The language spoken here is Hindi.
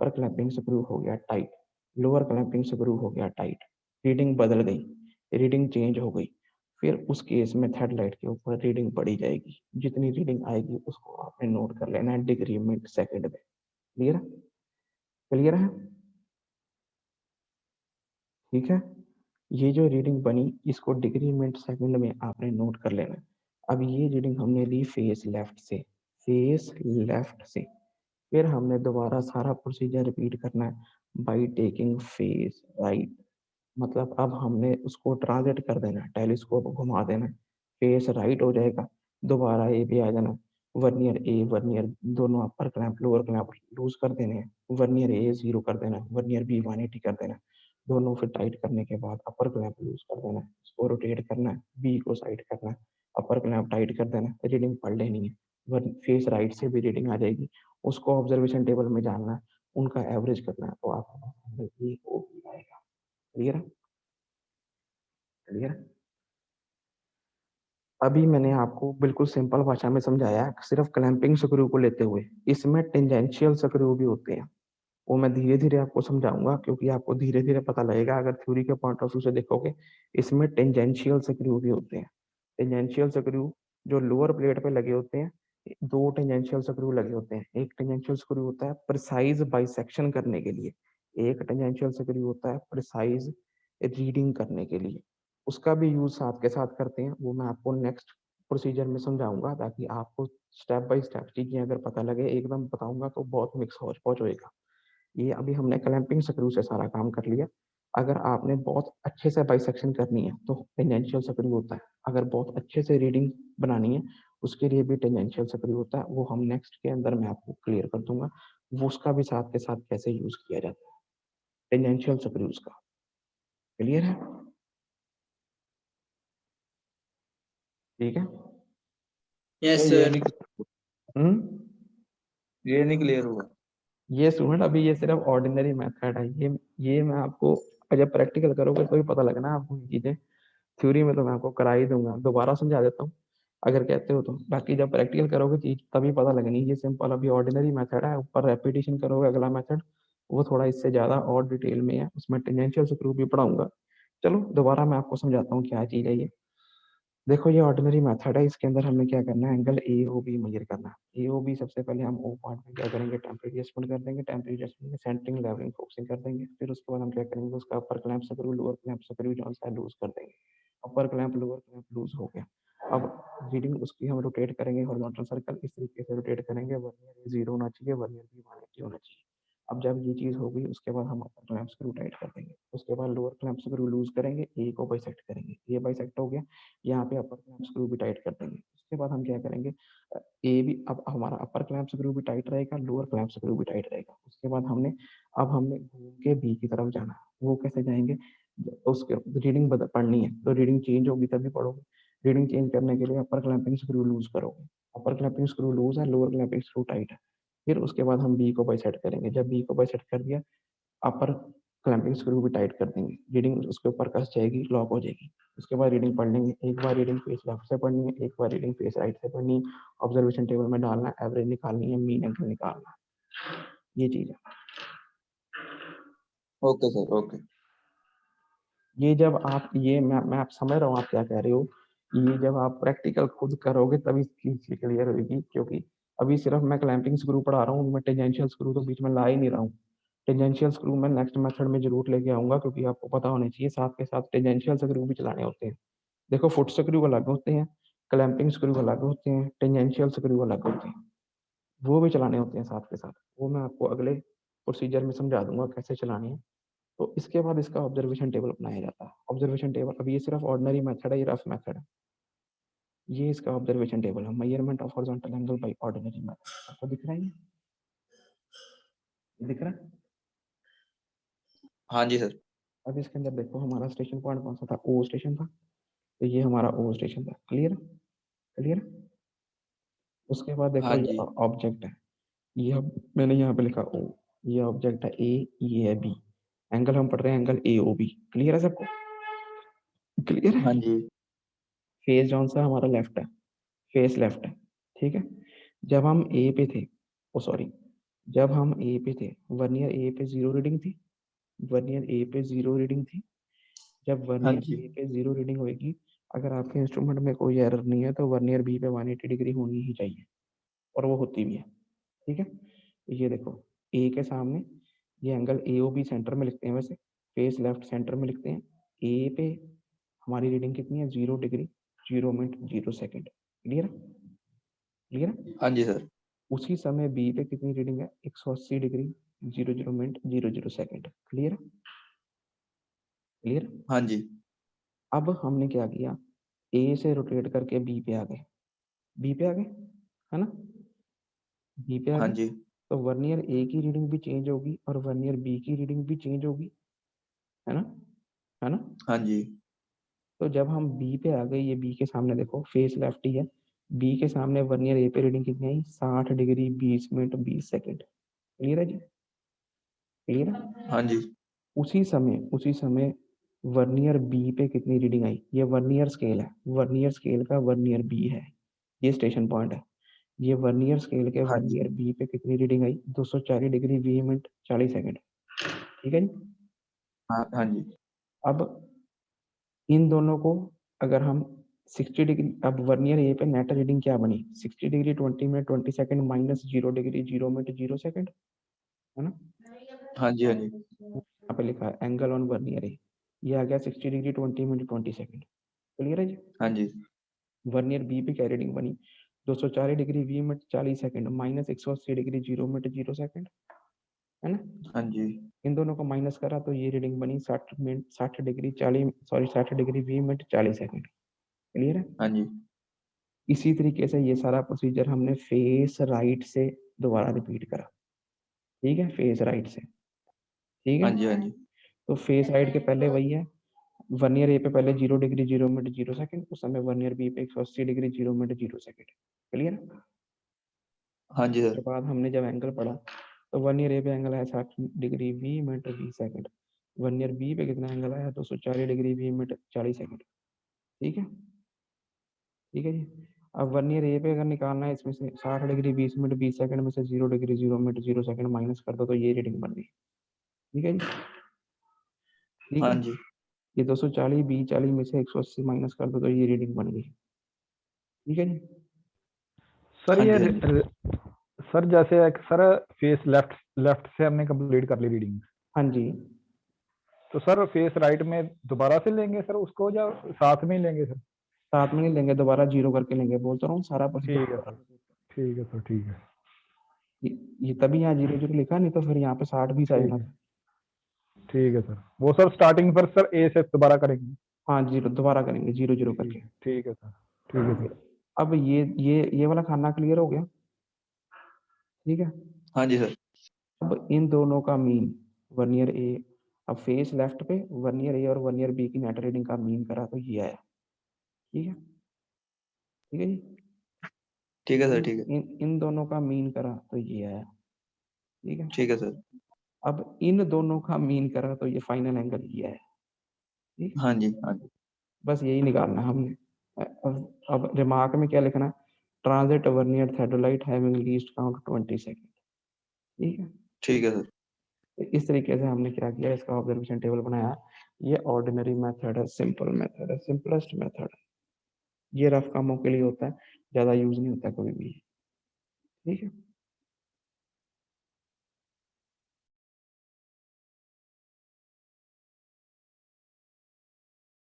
अपर क्लैंपिंग स्क्रू हो गया टाइट, लोअर क्लैंपिंग स्क्रू हो गया टाइट, रीडिंग बदल गई, रीडिंग चेंज हो गई, फिर उस केस में थ्रेड लाइट के ऊपर रीडिंग बढ़ी जाएगी। जितनी रीडिंग आएगी उसको आपने नोट कर लेना है डिग्री मिनट सेकंड में। क्लियर है? क्लियर है? ठीक है। ये जो रीडिंग बनी इसको डिग्री मिनट सेकंड में आपने नोट कर लेना है। अब ये रीडिंग हमने ली फेस लेफ्ट से, फेस लेफ्ट से, फिर हमने दोबारा सारा प्रोसीजर रिपीट करना है बाई टेकिंग फेस राइट। मतलब अब हमने उसको ट्रांजिट कर देना है, टेलीस्कोप घुमा देना है, फेस राइट हो जाएगा, दोबारा ए पे आ जाना, वर्नियर ए वर्नियर दोनों अपर क्लैंप लोअर क्लैंप लूज कर देने हैं, वर्नियर ए 0 कर देना है, वर्नियर बी 180 कर देना है, दोनों फिर टाइट करने के बाद अपर क्लैंप लूज कर देना है, उसको रोटेट करना है, बी को साइड करना है, अपर क्लैंप टाइट कर देना है, रीडिंग पढ़ लेनी है, फेस राइट से भी रीडिंग आ जाएगी, उसको ऑब्जर्वेशन टेबल में डालना है, उनका एवरेज करना है, तो आपका ए ओ बी आएगा। क्लियर है? क्लियर है? अभी मैंने आपको बिल्कुल सिंपल भाषा में समझाया है, सिर्फ क्लैंपिंग स्क्रू को लेते हुए। इसमें टेंजेंशियल स्क्रू भी होते हैं, वो मैं धीरे धीरे आपको समझाऊंगा, क्योंकि आपको धीरे धीरे पता लगेगा अगर थ्योरी के पॉइंट ऑफ व्यू से देखोगे। इसमें टेंजेंशियल स्क्रू भी होते हैं। टेंजेंशियल स्क्रू जो लोअर प्लेट पे लगे होते हैं, दो टेंजेंशियल स्क्रू लगे होते हैं। एक टेंजेंशियल स्क्रू होता है प्रिसाइज बाइसेक्शन करने के लिए, एक टेंजेंशियल स्क्रू होता है प्रिसाइज रीडिंग करने के लिए। उसका भी यूज साथ के साथ करते हैं, वो मैं आपको नेक्स्ट प्रोसीजर में समझाऊंगा, ताकि आपको स्टेप बाय स्टेप चीजें अगर पता लगे एकदम बताऊंगा तो बहुत मिक्स हो होएगा। ये अभी हमने क्लैंपिंग स्क्रू से सारा काम कर लिया। अगर आपने बहुत अच्छे से बाइसेक्शन करनी है तो टेंजेंशियल स्क्रू होता है, अगर बहुत अच्छे से रीडिंग बनानी है उसके लिए भी टेंजेंशियल स्क्रू होता है, वो हम नेक्स्ट के अंदर मैं आपको क्लियर कर दूंगा, वो उसका भी साथ के साथ कैसे यूज किया जाता है टेंजेंशियल स्क्रूज का। क्लियर है? ठीक है। यस ये सर। नहीं हम्म। ये नहीं क्लियर हुआ। ये स्टूडेंट अभी ये सिर्फ ऑर्डिनरी मेथड है, ये मैं आपको जब प्रैक्टिकल करोगे तो ही पता लगना आपको ये चीजें। थ्योरी में तो मैं आपको करा ही दूंगा, दोबारा समझा देता हूँ अगर कहते हो तो। बाकी जब प्रैक्टिकल करोगे चीज तभी पता लगनी। ये सिंपल अभी ऑर्डिनरी मेथड है, ऊपर रेपिटेशन करोगे अगला मेथड, वो थोड़ा इससे ज्यादा और डिटेल में है, उसमें टेंजेंशियल स्क्रू भी पढ़ाऊंगा। चलो दोबारा मैं आपको समझाता हूँ क्या चीज है ये। देखो ये ऑर्डिनरी मेथड है, इसके अंदर हमें क्या करना है, angle A O B measure करना है। ए ओ बी सबसे पहले हम ओ पार्ट में क्या करेंगे, टेम्परेरी एडजस्टमेंट कर देंगे, टेम्परेरी एडजस्टमेंट में सेंटरिंग लेवलिंग फोकसिंग कर देंगे। फिर उसके बाद हम क्या करेंगे, उसका upper clamp screw lower clamp screw जो है लूज कर देंगे। Upper clamp lower clamp loose हो गया। अब रीडिंग उसकी हम रोटेट करेंगे हॉरिजॉन्टल सर्कल, इस तरीके से रोटेट करेंगे, वर्नियर ए 0 होना चाहिए, वर्नियर बी 180 होना चाहिए। अब जब ये चीज होगी उसके बाद हम अपर क्लैंप स्क्रू टाइट कर देंगे, उसके बाद लोअर क्लैंप स्क्रू लूज करेंगे, ए को बाइसेक्ट करेंगे, ये बाइसेक्ट हो गया, यहाँ पे अपर क्लैंप स्क्रू भी टाइट कर देंगे। उसके बाद हम क्या करेंगे, ए भी अब हमारा अपर क्लैंप स्क्रू भी टाइट रहेगा, लोअर क्लैंप स्क्रू भी टाइट रहेगा। उसके बाद हमने घूम के बी की तरफ जाना है। वो कैसे जाएंगे, उसके रीडिंग बदल पढ़नी है तो रीडिंग चेंज होगी तभी पढ़ोगे। रीडिंग चेंज करने के लिए अपर क्लैंपिंग स्क्रू लूज करोगे, अपर क्लैंपिंग स्क्रू लूज है, लोअर क्लैंपिंग स्क्रू टाइट है। फिर उसके बाद हम बी को बाइसेट करेंगे, जब बी को बाइसेट कर दिया अपर क्लैंपिंग स्क्रू भी टाइट कर देंगे, रीडिंग उसके ऊपर कस जाएगी, लॉक हो जाएगी। उसके बाद रीडिंग पढ़ लेंगे, एक बार रीडिंग फेस लेफ्ट से पढ़नी है, एक बार रीडिंग फेस राइट से पढ़नी है, ऑब्जर्वेशन टेबल में डालना है, एवरेज निकालनी है, मीन एंगल निकालना है, ये चीज है। Okay sir, okay. ये जब आप ये मैं आप समझ रहा हूँ आप क्या कह रहे हो, ये जब आप प्रैक्टिकल खुद करोगे तभी चीज क्लियर होगी, क्योंकि अभी सिर्फ मैं क्लैंपिंग स्क्रू पढ़ा रहा हूँ, मैं टेंजेंशियल स्क्रू तो बीच में ला ही नहीं रहा हूँ। टेंजेंशियल स्क्रू मैं नेक्स्ट मेथड में जरूर लेके आऊंगा, क्योंकि आपको पता होना चाहिए साथ के साथ टेंजेंशियल स्क्रू भी चलाने होते हैं। देखो फुट स्क्रू अलग होते हैं, क्लैंपिंग स्क्रू अलग होते हैं, टेंजेंशियल स्क्रू अलग होते हैं, वो भी चलाने होते हैं साथ के साथ। वो मैं आपको अगले प्रोसीजर में समझा दूंगा कैसे चलानी है। तो इसके बाद इसका ऑब्जर्वेशन टेबल बनाया जाता है। ऑब्जर्वेशन टेबल अभी ये सिर्फ ऑर्डिनरी मेथड है, ये रफ मेथड है। ये इसका ऑब्जर्वेशन टेबल है, measurement of horizontal angle by ordinary method. आपको दिख रहा है ये दिख रहा है? हाँ जी सर। अब इसके अंदर देखो हमारा स्टेशन पॉइंट कौन सा था, ओ स्टेशन था, तो ये हमारा ओ स्टेशन था। क्लियर? क्लियर? उसके बाद देखो हाँ ये जी। ऑब्जेक्ट है, ये मैंने यहाँ पे लिखा ओ, ये ऑब्जेक्ट है ए, ये है बी, एंगल हम पढ़ रहे हैं angle A O B. Clear है सबको? क्लियर है? हाँ जी। फेस जौन सा हमारा लेफ्ट है, फेस लेफ्ट है। ठीक है। जब हम ए पे थे, ओ सॉरी, जब हम ए पे थे, वर्नियर ए पे 0 रीडिंग थी, वर्नियर ए पे 0 रीडिंग थी। जब हाँ वर्नियर जी। ए पे 0 रीडिंग होगी, अगर आपके इंस्ट्रूमेंट में कोई एरर नहीं है तो वर्नियर बी पे 180 डिग्री होनी ही चाहिए, और वो होती भी है। ठीक है, ये देखो ए के सामने ये angle A O B centre में लिखते हैं, वैसे फेस लेफ्ट सेंटर में लिखते हैं। ए पे हमारी रीडिंग कितनी है? 0 डिग्री 0 मिनट 0 सेकेंड। क्लियर है? क्लियर है? हाँ जी सर। उसी समय बी पे कितनी रीडिंग है? 180 डिग्री 00 मिनट 00 सेकेंड। क्लियर है? क्लियर? हाँ जी। अब हमने क्या किया, ए से रोटेट करके बी पे आ गए, बी पे आ गए, है ना, बी पे आ हाँ गए। जी। तो वर्नियर ए की रीडिंग भी चेंज होगी और वर्नियर बी की रीडिंग भी चेंज होगी, है ना, है ना। हाँ जी। तो जब हम बी पे आ गए, ये बी के सामने देखो फेस लेफ्ट ही है, बी के सामने वर्नियर ए पे रीडिंग कितनी आई? 60 डिग्री 20 मिनट 20 सेकेंड। क्लियर है जी? क्लियर है? हाँ जी। उसी समय वर्नियर बी पे कितनी रीडिंग आई? ये वर्नियर स्केल है, वर्नियर स्केल का वर्नियर बी है, ये स्टेशन पॉइंट है। ये वर्नियर स्केल के हाँ जी। वर्नियर बी पे कितनी reading I? 240 degree 20 minute 40 second. ठीक है जी। हाँ हाँ जी। अब इन दोनों को अगर हम 60 डिग्री, अब वर्नियर ए पे नेट रीडिंग क्या बनी? 60 degree 20 minute 20 second minus 0 degree 0 minute 0 second, है ना। हाँ जी। हाँ जी। यहाँ पे लिखा है एंगल ऑन वर्नियर ए, ये आ गया 60 डिग्री 20 मिनट 20 सेकेंड। क्लियर है जी? हाँ जी। वर्नियर बी पे क्या रीडिंग बनी? 240 degree 20 minute 40 second minus 180 degree 0 minute 0 second, है ना। हाँ जी। इन दोनों को माइनस करा तो ये रीडिंग बनी 60 minute 60 degree 40 sorry 60 degree 20 minute 40 second. Clear है? हाँ जी। इसी तरीके से ये सारा प्रोसीजर हमने फेस राइट से दोबारा रिपीट करा। ठीक है, फेस राइट से। ठीक हाँ है, जी। हाँ जी। तो फेस राइट के पहले वही है, वर्नियर ए पे पहले 0 डिग्री 0 मिनट 0 सेकंड, उस समय वर्नियर बी पे 180 डिग्री 0 मिनट 0 सेकंड। क्लियर? हाँ जी उसके सर। बाद हमने जब एंगल पढ़ा तो वर्नियर ए पे एंगल आया 60 degree 20 minute 20 second, vernier B पे कितना एंगल आया? 240 डिग्री 20 मिनट 40 सेकंड। ठीक है, ठीक है जी। अब वर्नियर ए पे अगर निकालना है इसमें से 60 डिग्री 20 मिनट 20 सेकंड में से 0 डिग्री 0 मिनट 0 सेकंड माइनस कर दो तो ये रीडिंग बन गई। ठीक है जी, ठीक हाँ है। जी। ये 240 20 40 में से 180 माइनस कर दो तो ये रीडिंग बन गई। ठीक है जी। सर हाँ ये जी। हाँ जी। सर जैसे एक सर फेस लेफ्ट लेफ्ट से हमने कंप्लीट कर ली रीडिंग, हाँ जी, तो सर फेस राइट में दोबारा से लेंगे सर उसको, या साथ में ही लेंगे सर? साथ में नहीं लेंगे, दोबारा जीरो करके लेंगे, बोलता रहा हूँ सारा प्रोसीजर ठीक है दोबारा। सर, ठीक है सर, ठीक है, ये तभी यहाँ 00 लिखा, नहीं तो फिर यहाँ पे 60 भी ठीक आएगा। है, ठीक है सर। वो सर स्टार्टिंग पर सर ए से दोबारा करेंगे। हाँ जीरो दोबारा करेंगे 00 ठीक करके। है, ठीक है सर, ठीक है सर। अब ये वाला खाना क्लियर हो गया। ठीक है, हाँ जी सर। अब इन दोनों का मीन वर्नियर ए, अब फेस लेफ्ट पे वर्नियर ए और वर्नियर बी की नेट रीडिंग का मीन करा तो ये आया। ठीक है, ठीक है जी। ठीक है सर। इन ठीक है। इन इन दोनों का मीन करा तो ये आया। ठीक है, ठीक है सर। अब इन दोनों का मीन करा तो ये फाइनल एंगल ये आया। ठीक है, हाँ जी। हाँ जी। बस यही निकालना है हमने। अब रिमार्क में क्या लिखना है? Transit vernier theodolite having least count 20 second. ठीक है, ठीक है सर। तो इस तरीके से हमने क्या किया, इसका ऑब्जर्वेशन टेबल बनाया। ये ऑर्डिनरी मेथड है, सिंपल मेथड है, सिंपलेस्ट मेथड है। ये रफ कामों के लिए होता है, ज्यादा यूज नहीं होता कभी भी। ठीक है।